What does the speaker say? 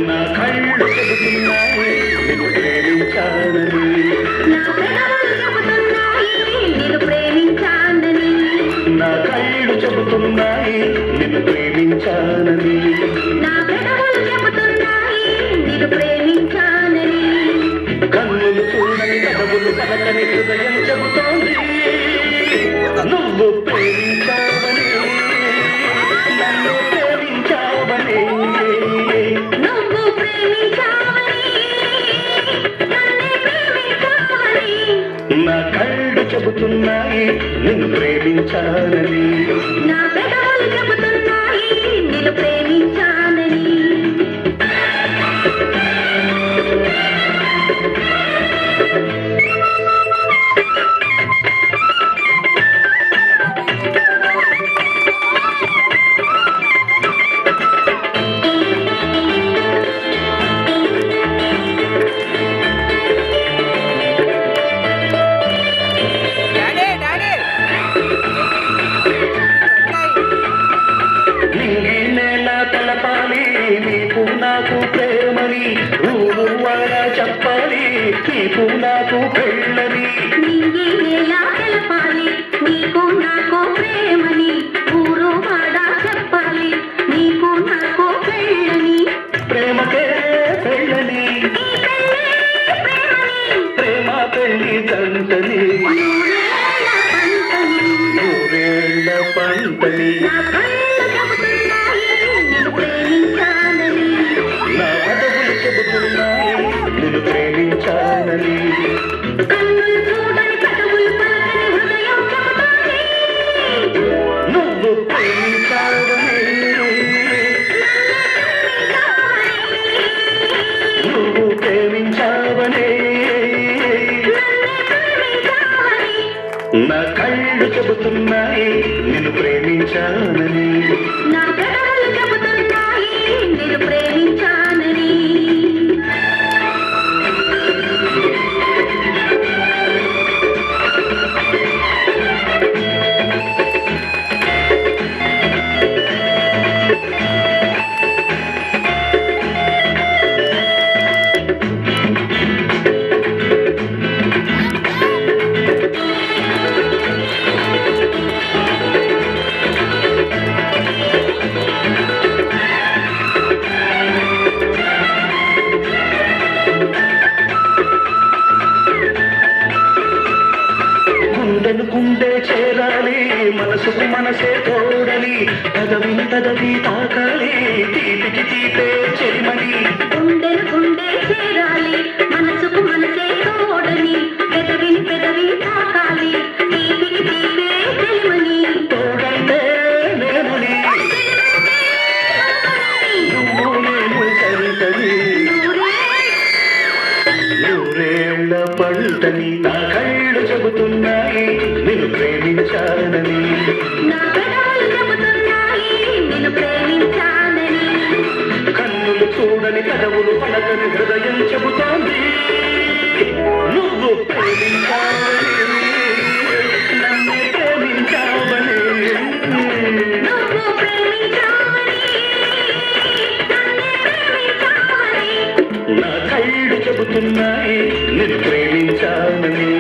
నా కళ్ళు చెబుతున్నాయి నిన్ను ప్రేమించాలని, నా పెదవులు చెబుతున్నాయి నిన్ను ప్రేమించానని, నా కళ్ళు చెబుతున్నాయి నిన్ను ప్రేమించాలని, నా పెదవులు చెబుతున్నాయి నిన్ను ప్రేమించానని, కన్నులు చూడని కదవులు పలకని హృదయం చెబుతోంది నువ్వు ప్రేమించావని, నన్ను ప్రేమించావని, నువ్వు ప్రేమించావని, నన్నే ప్రేమించావని, నా కళ్ళు చెబుతున్నాయి నిన్ను ప్రేమించాలని, నా పెదవులు చెబుతున్నాయి నిన్ను ప్రేమించానని. తెలపాలి నీకు నాకు ప్రేమని, ఊరు వాడ చెప్పాలి నీకు నాకు పెళ్ళని, నీలా తెలపాలి నీకు నాకు ప్రేమని, ఊరు వాడ చెప్పాలి నీకు నాకు పెళ్ళని, ప్రేమకే పెళ్ళని, ప్రేమ పెళ్ళి తంటని, నూరేళ్ల పంటని, నా పదవులు చెబుతున్నాయి నిన్ను ప్రేమించాలని, నువ్వు ప్రేమించావని, నువ్వు ప్రేమించావని, నా కళ్ళు చెబుతున్నాయి నిన్ను ప్రేమించానని, నా పెదవులు చెబుతున్నాయి నిన్ను ప్రేమించానని. గుండెను గుండె చేరాలి మనసుకు మనసే తోడలి, పదవిని పదవి తాకాలి తీపికి తీపే చెలిమని, గుండెను గుండె చేరాలి మనసుకు మనసే తోడని, పెదవిని పెదవి తాకాలి తీపికి తీపే చెలిమని, తోడంటే నేనని, నువ్వు నేను సరితని, నూరేళ్ల పంటని, నా కళ్ళు చెబుతున్నాయి నిన్ను ప్రేమించాలని, నా పెదవులు చెబుతున్నాయి నిన్ను ప్రేమించానని, కన్నులు చూడని కదవులు పలకని హృదయం చెబుతోంది నువ్వు ప్రేమించావని, నన్ను ప్రేమించావని, నువ్వు ప్రేమించావని, నన్నే ప్రేమించావని, నా కళ్ళు చెబుతున్నాయి నిన్ను ప్రేమించాలని.